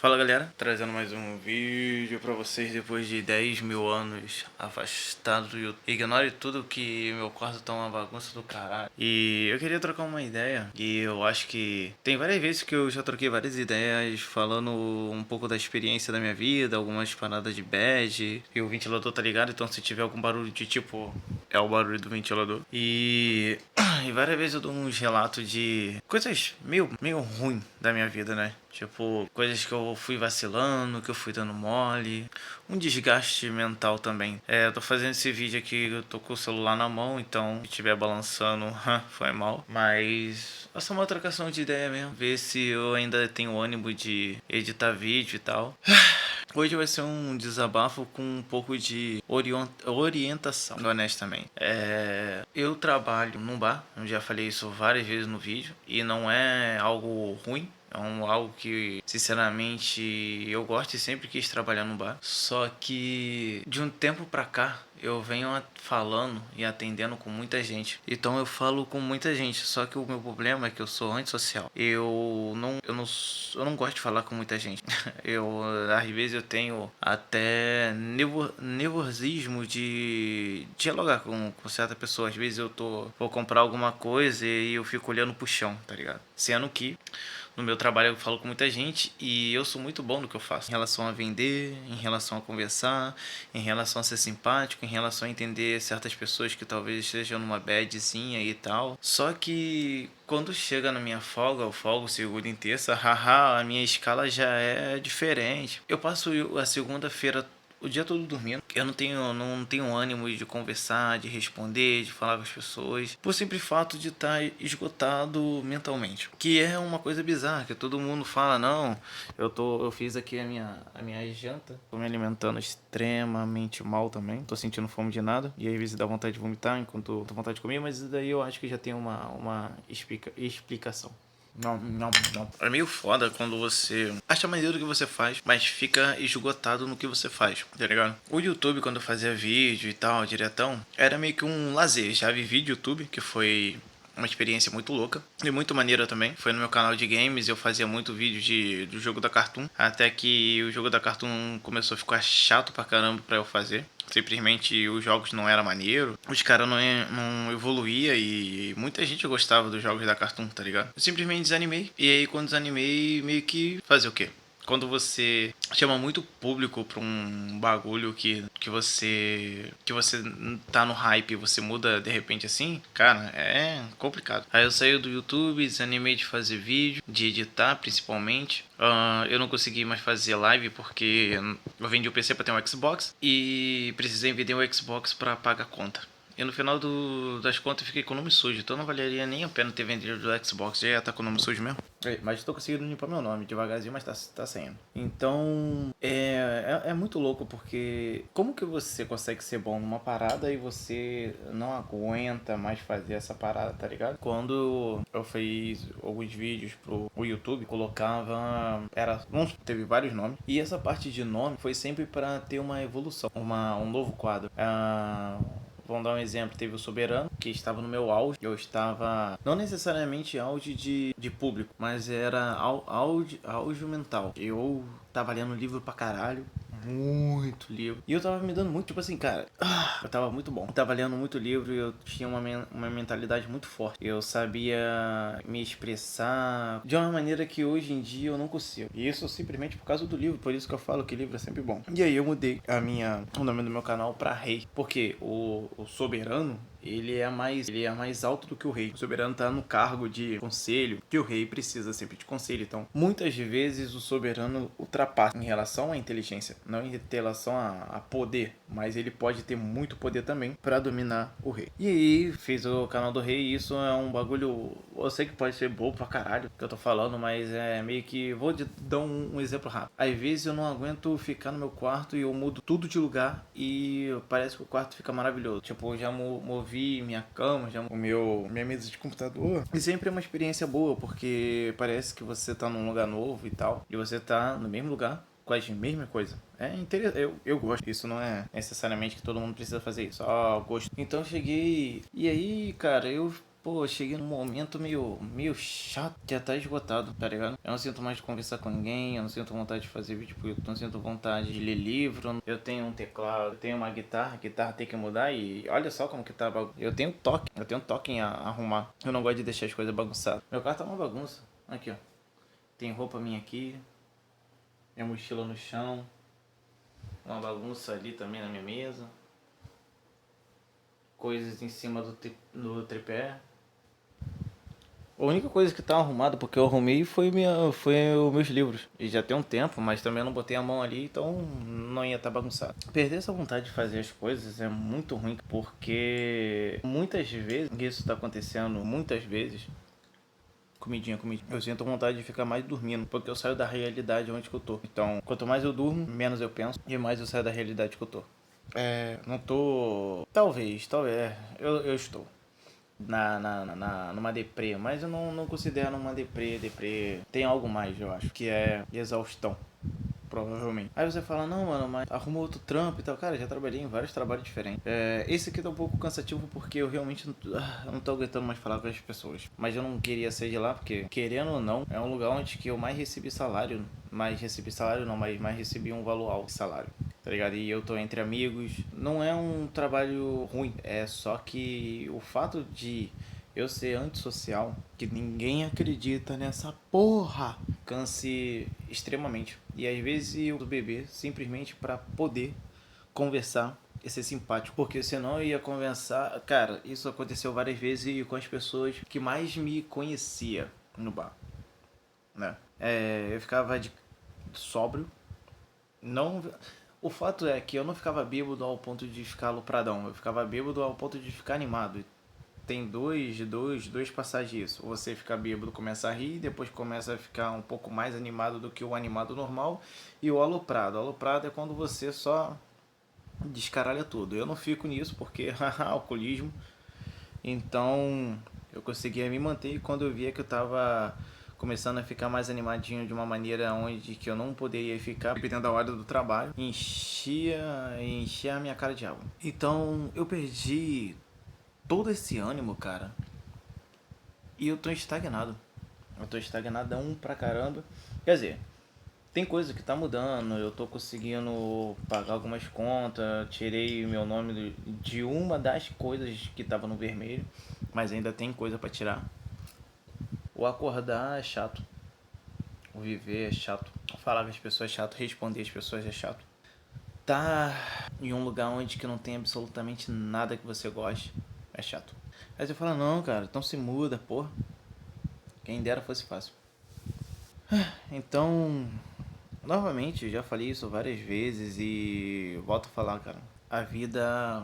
Fala galera, trazendo mais um vídeo pra vocês depois de 10 mil anos afastado do YouTube. Ignore tudo que meu quarto tá uma bagunça do caralho. E eu queria trocar uma ideia. E eu acho que tem várias vezes que eu já troquei várias ideias falando um pouco da experiência da minha vida, algumas paradas de bad. E o ventilador tá ligado, então se tiver algum barulho de tipo, é o barulho do ventilador. E várias vezes eu dou uns relatos de coisas meio ruim da minha vida, né? Tipo, coisas que eu fui vacilando, que eu fui dando mole. Um desgaste mental também. Eu tô fazendo esse vídeo aqui, eu tô com o celular na mão, então se estiver balançando, foi mal. Mas é só uma trocação de ideia mesmo. Ver se eu ainda tenho ânimo de editar vídeo e tal. Hoje vai ser um desabafo com um pouco de orientação, honestamente. Eu trabalho num bar, eu já falei isso várias vezes no vídeo, e não é algo ruim. Algo que, sinceramente, eu gosto e sempre quis trabalhar no bar. Só que, de um tempo pra cá, eu venho falando e atendendo com muita gente. Então eu falo com muita gente, só que o meu problema é que eu sou antissocial. Eu não gosto de falar com muita gente. Às vezes eu tenho até nervosismo de dialogar com certa pessoa. Às vezes vou comprar alguma coisa e eu fico olhando pro chão, tá ligado? Sendo que no meu trabalho eu falo com muita gente e eu sou muito bom no que eu faço. Em relação a vender, em relação a conversar, em relação a ser simpático, em relação a entender certas pessoas que talvez estejam numa badzinha e tal. Só que quando chega na minha folga, eu folgo segunda e terça, haha, a minha escala já é diferente. Eu passo a segunda-feira o dia todo dormindo. Eu não tenho ânimo de conversar, de responder, de falar com as pessoas, por simples fato de estar esgotado mentalmente. Que é uma coisa bizarra, que todo mundo fala, não, eu fiz aqui a minha janta, tô me alimentando extremamente mal também, tô sentindo fome de nada, e às vezes dá vontade de vomitar enquanto tô vontade de comer, mas isso daí eu acho que já tem uma explicação. Não, não, não. É meio foda quando você acha maneiro o que você faz, mas fica esgotado no que você faz, tá ligado? O YouTube, quando eu fazia vídeo e tal, diretão, era meio que um lazer. Já vivi de YouTube, que foi uma experiência muito louca e muito maneira também. Foi no meu canal de games, eu fazia muito vídeo do jogo da Cartoon, até que o jogo da Cartoon começou a ficar chato pra caramba pra eu fazer. Simplesmente os jogos não eram maneiro, os caras não evoluía e muita gente gostava dos jogos da Cartoon, tá ligado? Eu simplesmente desanimei. E aí quando desanimei, meio que fazer o quê? Quando você chama muito público pra um bagulho que você tá no hype e você muda de repente assim, cara, é complicado. Aí eu saí do YouTube, desanimei de fazer vídeo, de editar principalmente. Eu não consegui mais fazer live porque eu vendi o PC pra ter um Xbox e precisei vender o Xbox pra pagar a conta. E no final das contas eu fiquei com o nome sujo, então não valeria nem a pena ter vendido do Xbox, já ia estar com o nome sujo mesmo. Mas estou conseguindo limpar meu nome devagarzinho, mas tá saindo. Então é muito louco porque como que você consegue ser bom numa parada e você não aguenta mais fazer essa parada, tá ligado? Quando eu fiz alguns vídeos pro YouTube, colocava. Teve vários nomes. E essa parte de nome foi sempre para ter uma evolução, um novo quadro. Vamos dar um exemplo, teve o Soberano, que estava no meu auge. Eu estava, não necessariamente auge de público, mas era auge mental. Eu tava lendo livro pra caralho, muito livro. E eu tava me dando muito, tipo assim, cara, eu tava muito bom. Eu tava lendo muito livro e eu tinha uma mentalidade muito forte. Eu sabia me expressar de uma maneira que hoje em dia eu não consigo. E isso simplesmente por causa do livro, por isso que eu falo que livro é sempre bom. E aí eu mudei o nome do meu canal pra Rei, porque o Soberano, ele é mais alto do que o rei. O soberano tá no cargo de conselho, que o rei precisa sempre de conselho. Então, muitas vezes o soberano ultrapassa em relação à inteligência, não em relação a poder, mas ele pode ter muito poder também para dominar o rei. E aí, fiz o canal do rei e isso é um bagulho, eu sei que pode ser bobo pra caralho que eu tô falando, mas é meio que, vou dar um exemplo rápido. Às vezes eu não aguento ficar no meu quarto e eu mudo tudo de lugar e parece que o quarto fica maravilhoso. Tipo, eu já movi minha cama, minha mesa de computador. E sempre é uma experiência boa, porque parece que você tá num lugar novo e tal, e você tá no mesmo lugar, com as mesmas coisas. É interessante, eu gosto. Isso não é necessariamente que todo mundo precisa fazer isso, só gosto. Então eu cheguei, e aí, cara, eu Pô, eu cheguei num momento meio chato, que tá esgotado, tá ligado? Eu não sinto mais de conversar com ninguém, eu não sinto vontade de fazer vídeo pro YouTube, não sinto vontade de ler livro. Eu tenho um teclado, eu tenho uma guitarra, a guitarra tem que mudar e olha só como que tá bagunça. Eu tenho toque em arrumar. Eu não gosto de deixar as coisas bagunçadas. Meu quarto tá uma bagunça. Aqui, ó. Tem roupa minha aqui, minha mochila no chão, uma bagunça ali também na minha mesa. Coisas em cima do tripé. A única coisa que tá arrumada, porque eu arrumei, foi os meus livros. E já tem um tempo, mas também eu não botei a mão ali, então não ia estar bagunçado. Perder essa vontade de fazer as coisas é muito ruim, porque muitas vezes, isso tá acontecendo muitas vezes, comidinha. Eu sinto vontade de ficar mais dormindo, porque eu saio da realidade onde que eu tô. Então, quanto mais eu durmo, menos eu penso, e mais eu saio da realidade que eu tô. Não tô... Talvez, eu estou numa deprê, mas eu não considero uma deprê. Tem algo mais, eu acho, que é exaustão, provavelmente. Aí você fala, não, mano, mas arruma outro trampo e tal. Cara, já trabalhei em vários trabalhos diferentes. Esse aqui tá um pouco cansativo porque eu realmente não tô aguentando mais falar com as pessoas. Mas eu não queria ser de lá porque, querendo ou não, é um lugar onde que eu mais recebi salário. Mais recebi um valor alto de salário. Tá ligado? E eu tô entre amigos. Não é um trabalho ruim, é só que o fato de eu ser antissocial, que ninguém acredita nessa porra, canse extremamente. E às vezes eu beber simplesmente para poder conversar e ser simpático, porque senão eu ia conversar. Cara, isso aconteceu várias vezes com as pessoas que mais me conhecia no bar, né? Eu ficava de sóbrio, não. O fato é que eu não ficava bêbado ao ponto de ficar alopradão, eu ficava bêbado ao ponto de ficar animado. Tem duas passagens isso. Você fica bêbado, começa a rir, depois começa a ficar um pouco mais animado do que o animado normal. E o aloprado. O aloprado é quando você só descaralha tudo. Eu não fico nisso porque alcoolismo. Então eu conseguia me manter e quando eu via que eu tava começando a ficar mais animadinho de uma maneira onde que eu não poderia ficar dependendo da hora do trabalho, enchia a minha cara de água. Então eu perdi todo esse ânimo, cara. E eu tô estagnado. Eu tô estagnadão pra caramba. Quer dizer, tem coisa que tá mudando. Eu tô conseguindo pagar algumas contas. Tirei meu nome de uma das coisas que tava no vermelho. Mas ainda tem coisa pra tirar. O acordar é chato. O viver é chato. Falar com as pessoas é chato. Responder as pessoas é chato. Tá em um lugar onde que não tem absolutamente nada que você goste é chato. Aí você fala, não, cara, então se muda, porra. Quem dera fosse fácil. Então, novamente, já falei isso várias vezes e volto a falar, cara. A vida,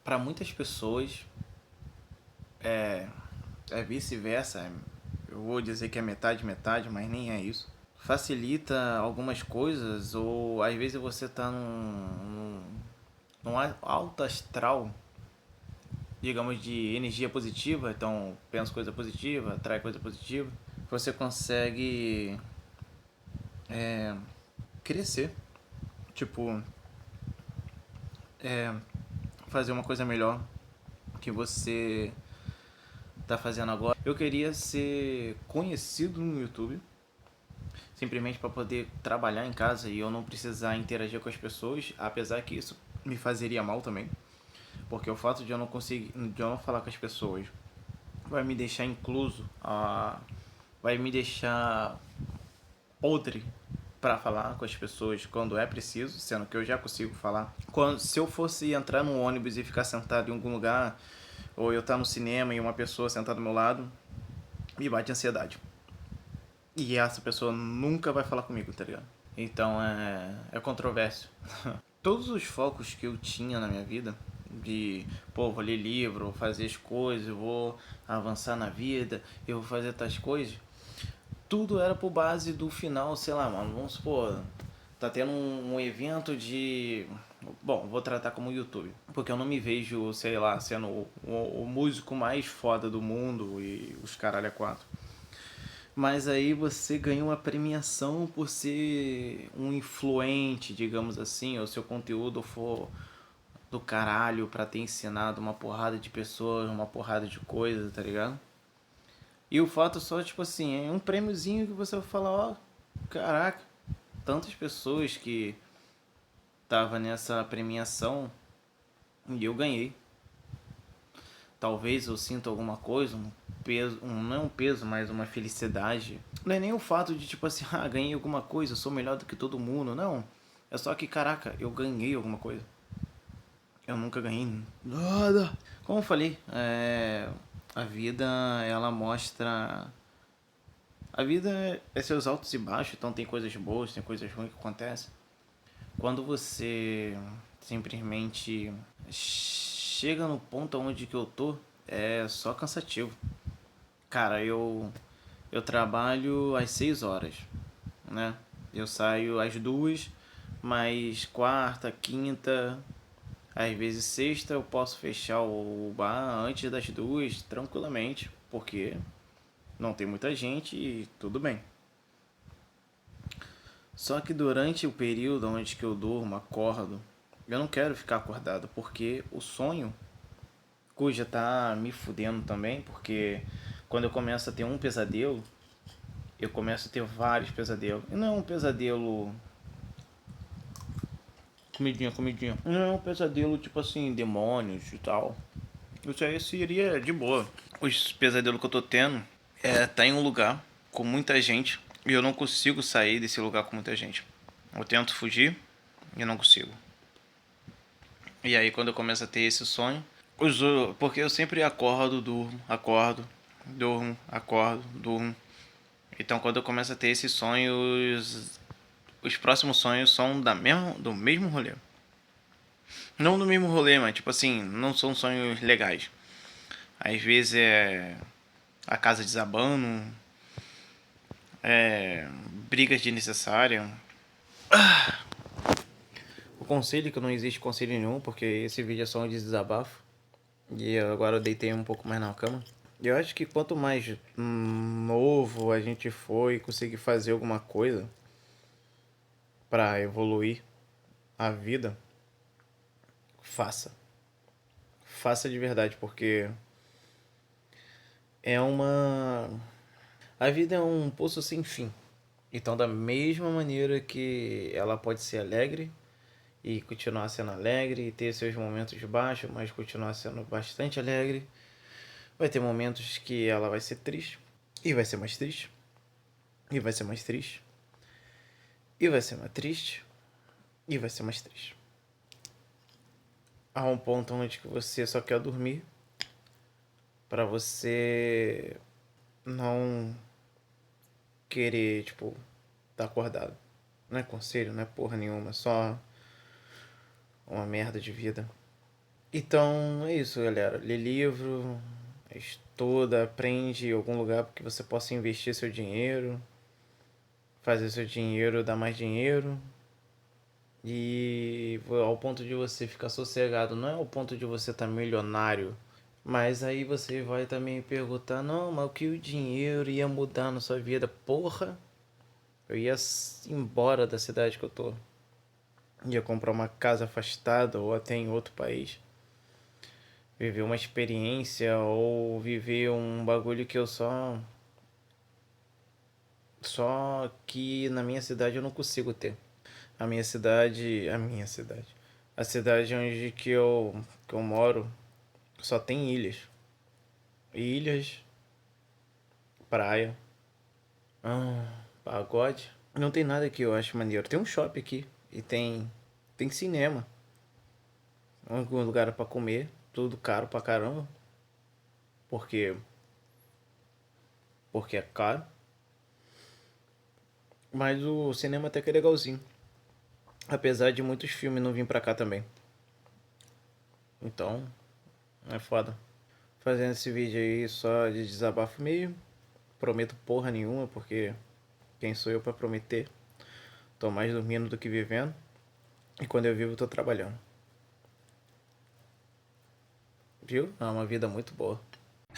para muitas pessoas, é vice-versa. Eu vou dizer que é metade, mas nem é isso. Facilita algumas coisas, ou às vezes você tá num alto astral, digamos, de energia positiva, então pensa coisa positiva, atrai coisa positiva. Você consegue crescer, tipo, fazer uma coisa melhor que você tá fazendo agora. Eu queria ser conhecido no YouTube, simplesmente para poder trabalhar em casa e eu não precisar interagir com as pessoas, apesar que isso me fazeria mal também, porque o fato de eu não conseguir, de eu não falar com as pessoas, vai me deixar incluso, vai me deixar podre para falar com as pessoas quando é preciso, sendo que eu já consigo falar. Se eu fosse entrar num ônibus e ficar sentado em algum lugar, ou eu estar no cinema e uma pessoa sentada do meu lado, me bate ansiedade. E essa pessoa nunca vai falar comigo, tá ligado? Então é controverso. Todos os focos que eu tinha na minha vida, de, pô, vou ler livro, vou fazer as coisas, eu vou avançar na vida, eu vou fazer tais coisas, tudo era por base do final, sei lá, mano, vamos supor, tá tendo um evento de... Bom, vou tratar como YouTube, porque eu não me vejo, sei lá, sendo o músico mais foda do mundo e os caralho é quatro. Mas aí você ganha uma premiação por ser um influente, digamos assim, ou seu conteúdo for do caralho pra ter ensinado uma porrada de pessoas, uma porrada de coisas, tá ligado? E o fato só, tipo assim, é um prêmiozinho que você vai falar, ó, caraca, tantas pessoas que tava nessa premiação e eu ganhei. Talvez eu sinta alguma coisa, um peso, não é um peso, mas uma felicidade. Não é nem o fato de tipo assim, ah, ganhei alguma coisa, eu sou melhor do que todo mundo, não. É só que, caraca, eu ganhei alguma coisa. Eu nunca ganhei nada. Como eu falei, a vida, ela mostra... A vida é seus altos e baixos, então tem coisas boas, tem coisas ruins que acontecem. Quando você simplesmente chega no ponto onde que eu tô, é só cansativo. Cara, eu trabalho às 6 horas, né? Eu saio às 2, mas quarta, quinta, às vezes sexta eu posso fechar o bar antes das 2, tranquilamente, porque não tem muita gente e tudo bem. Só que durante o período onde que eu durmo, acordo, eu não quero ficar acordado, porque o sonho, cuja tá me fudendo também, porque quando eu começo a ter um pesadelo, eu começo a ter vários pesadelos. E não é um pesadelo... Comidinha. Não é um pesadelo tipo assim, demônios e tal. Isso aí seria de boa. Os pesadelos que eu tô tendo tá em um lugar com muita gente e eu não consigo sair desse lugar com muita gente. Eu tento fugir e eu não consigo. E aí quando eu começo a ter esse sonho, porque eu sempre acordo, durmo, durmo. Então quando eu começo a ter esses sonhos, os próximos sonhos são do mesmo rolê. Não do mesmo rolê, mas tipo assim, não são sonhos legais. Às vezes é a casa desabando, brigas desnecessárias. O conselho, que não existe conselho nenhum, porque esse vídeo é só um desabafo. E agora eu deitei um pouco mais na cama. E eu acho que quanto mais novo a gente for e conseguir fazer alguma coisa pra evoluir a vida, faça. Faça de verdade, porque a vida é um poço sem fim. Então, da mesma maneira que ela pode ser alegre e continuar sendo alegre e ter seus momentos de baixo, mas continuar sendo bastante alegre, vai ter momentos que ela vai ser triste e vai ser mais triste e vai ser mais triste e vai ser mais triste e vai ser mais triste. Há um ponto onde que você só quer dormir para você não querer, tipo, tá acordado. Não é conselho, não é porra nenhuma, é só uma merda de vida. Então é isso, galera. Lê livro, estuda, aprende em algum lugar porque você possa investir seu dinheiro, fazer seu dinheiro dar mais dinheiro. E ao ponto de você ficar sossegado, não é ao ponto de você estar milionário. Mas aí você vai também perguntar, não, mas o que o dinheiro ia mudar na sua vida? Porra, eu ia embora da cidade que eu tô. Ia comprar uma casa afastada ou até em outro país. Viver uma experiência ou viver um bagulho que eu só que na minha cidade eu não consigo ter. A cidade onde que eu moro só tem ilhas. Ilhas, praia, pagode. Não tem nada que eu acho maneiro. Tem um shopping aqui e tem cinema. Algum lugar pra comer, tudo caro pra caramba. Porque é caro. Mas o cinema até que é legalzinho. Apesar de muitos filmes não vir pra cá também. Então, é foda. Fazendo esse vídeo aí só de desabafo meio. Prometo porra nenhuma, porque quem sou eu pra prometer? Tô mais dormindo do que vivendo. E quando eu vivo, tô trabalhando. Viu? É uma vida muito boa.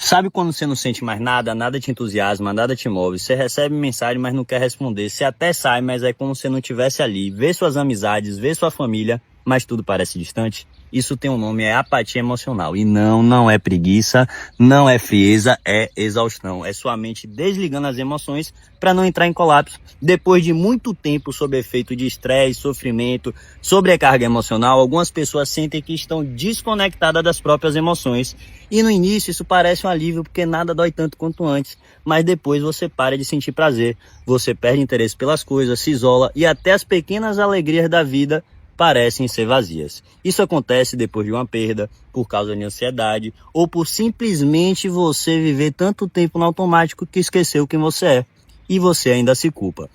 Sabe quando você não sente mais nada, nada te entusiasma, nada te move, você recebe mensagem, mas não quer responder, você até sai, mas é como se não estivesse ali, vê suas amizades, vê sua família, mas tudo parece distante? Isso tem um nome, é apatia emocional. E não é preguiça, não é frieza, é exaustão. É sua mente desligando as emoções para não entrar em colapso. Depois de muito tempo sob efeito de estresse, sofrimento, sobrecarga emocional, algumas pessoas sentem que estão desconectadas das próprias emoções. E no início isso parece um alívio porque nada dói tanto quanto antes. Mas depois você para de sentir prazer, você perde interesse pelas coisas, se isola e até as pequenas alegrias da vida parecem ser vazias. Isso acontece depois de uma perda, por causa de ansiedade, ou por simplesmente você viver tanto tempo no automático que esqueceu quem você é. E você ainda se culpa.